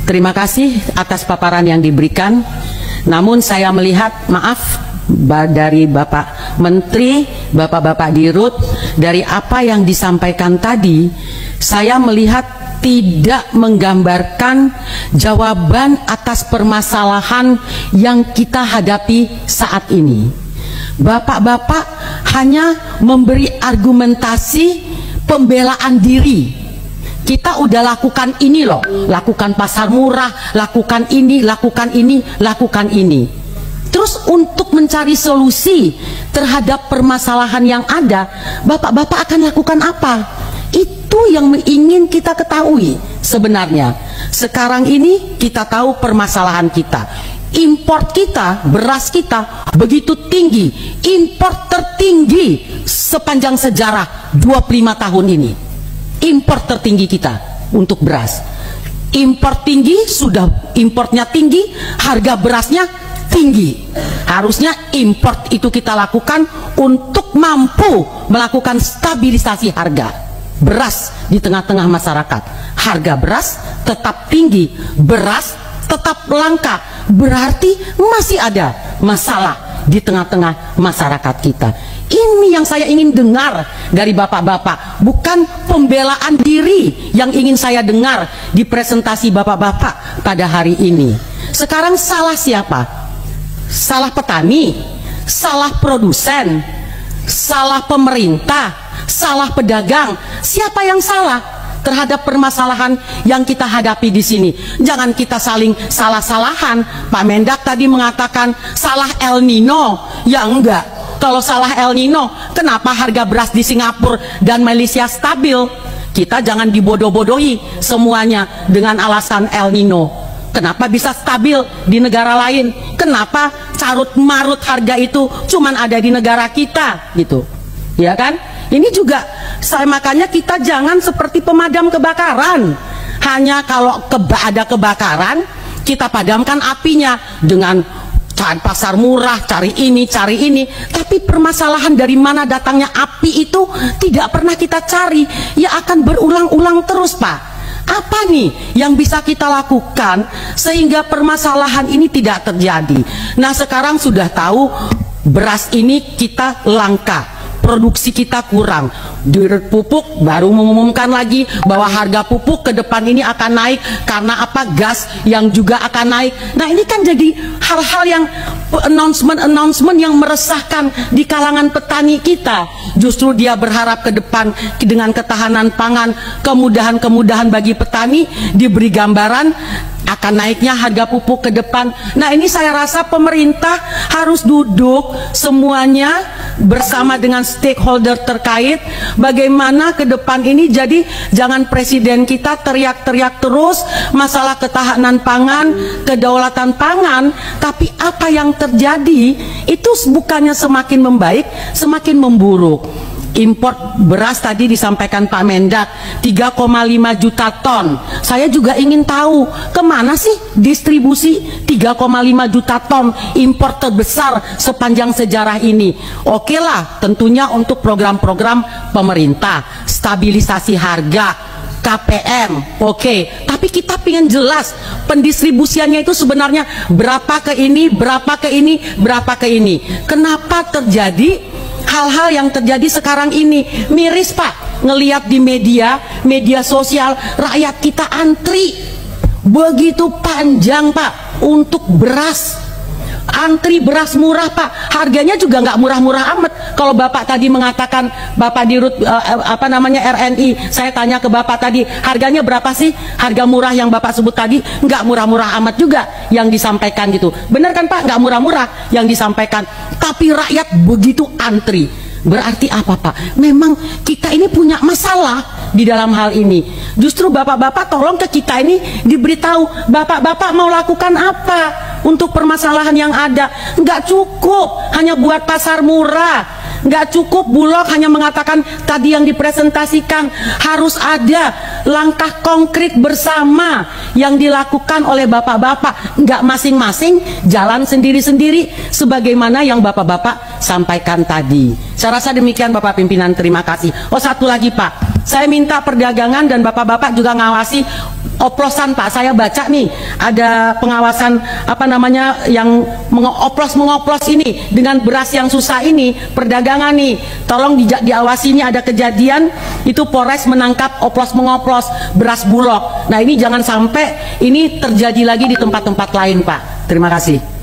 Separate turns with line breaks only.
Terima kasih atas paparan yang diberikan. Namun saya melihat, maaf, dari Bapak Menteri, Bapak-Bapak Dirut, dari apa yang disampaikan tadi, saya melihat tidak menggambarkan jawaban atas permasalahan yang kita hadapi saat ini. Bapak-bapak hanya memberi argumentasi pembelaan diri. Kita udah lakukan ini loh, lakukan pasar murah, lakukan ini, lakukan ini, lakukan ini. Terus untuk mencari solusi terhadap permasalahan yang ada, bapak-bapak akan lakukan apa? Itu yang ingin kita ketahui sebenarnya. Sekarang ini kita tahu permasalahan kita. Import kita, beras kita begitu tinggi, import tertinggi sepanjang sejarah 25 tahun ini. Import tertinggi kita untuk beras. Import tinggi, sudah importnya tinggi, harga berasnya tinggi. Harusnya import itu kita lakukan untuk mampu melakukan stabilisasi harga beras di tengah-tengah masyarakat. Harga beras tetap tinggi, beras tetap langka, berarti masih ada masalah di tengah-tengah masyarakat kita. Ini yang saya ingin dengar dari bapak-bapak, bukan pembelaan diri yang ingin saya dengar di presentasi bapak-bapak pada hari ini. Sekarang salah siapa? Salah petani, salah produsen, salah pemerintah, salah pedagang. Siapa yang salah terhadap permasalahan yang kita hadapi di sini? Jangan kita saling salah-salahan. Pak Mendak tadi mengatakan salah El Nino. Ya enggak. Kalau salah El Nino, kenapa harga beras di Singapura dan Malaysia stabil? Kita jangan dibodoh-bodohi semuanya dengan alasan El Nino. Kenapa bisa stabil di negara lain? Kenapa carut-marut harga itu cuman ada di negara kita gitu? Ya kan? Ini juga makanya kita jangan seperti pemadam kebakaran. Hanya kalau ada kebakaran, kita padamkan apinya dengan cari pasar murah, cari ini, tapi permasalahan dari mana datangnya api itu tidak pernah kita cari. Ya akan berulang-ulang terus, Pak. Apa nih yang bisa kita lakukan sehingga permasalahan ini tidak terjadi? Nah, sekarang sudah tahu beras ini kita langka, produksi kita kurang. Dirut Pupuk baru mengumumkan lagi bahwa harga pupuk ke depan ini akan naik karena apa? Gas yang juga akan naik. Nah, ini kan jadi hal-hal yang announcement yang meresahkan di kalangan petani kita. Justru dia berharap ke depan dengan ketahanan pangan, kemudahan-kemudahan bagi petani, diberi gambaran akan naiknya harga pupuk ke depan. Nah, ini saya rasa pemerintah harus duduk semuanya bersama dengan stakeholder terkait bagaimana ke depan ini. Jadi jangan presiden kita teriak-teriak terus masalah ketahanan pangan, kedaulatan pangan, tapi apa yang terjadi itu bukannya semakin membaik, semakin memburuk. Import beras tadi disampaikan Pak Mendak 3,5 juta ton. Saya juga ingin tahu kemana sih distribusi 3,5 juta ton impor terbesar sepanjang sejarah ini. Oke lah, tentunya untuk program-program pemerintah, stabilisasi harga, KPM, oke. Tapi kita ingin jelas pendistribusiannya itu sebenarnya berapa ke ini, berapa ke ini, berapa ke ini. Kenapa terjadi hal-hal yang terjadi sekarang ini? Miris, Pak, ngelihat di media sosial rakyat kita antri begitu panjang, Pak, untuk beras. Antri beras murah, Pak, harganya juga nggak murah-murah amat. Kalau Bapak tadi mengatakan, Bapak Dirut RNI, saya tanya ke Bapak tadi, harganya berapa sih harga murah yang Bapak sebut tadi? Nggak murah-murah amat juga yang disampaikan gitu. Benar kan, Pak? Nggak murah-murah yang disampaikan, tapi rakyat begitu antri. Berarti apa, Pak? Memang kita ini punya masalah di dalam hal ini. Justru bapak-bapak tolong ke kita ini diberitahu, bapak-bapak mau lakukan apa untuk permasalahan yang ada. Nggak cukup hanya buat pasar murah, nggak cukup Bulog hanya mengatakan tadi yang dipresentasikan. Harus ada langkah konkret bersama yang dilakukan oleh bapak-bapak, nggak masing-masing jalan sendiri-sendiri sebagaimana yang bapak-bapak sampaikan tadi. Saya rasa demikian, Bapak Pimpinan, terima kasih. Oh, satu lagi, Pak, Saya minta perdagangan dan bapak-bapak juga ngawasi oplosan, Pak. Saya baca nih ada pengawasan yang mengoplos ini dengan beras yang susah ini, perdagangan nih. Tolong diawasi, ini ada kejadian itu Polres menangkap oplos mengoplos beras Bulog. Nah, ini jangan sampai ini terjadi lagi di tempat-tempat lain, Pak. Terima kasih.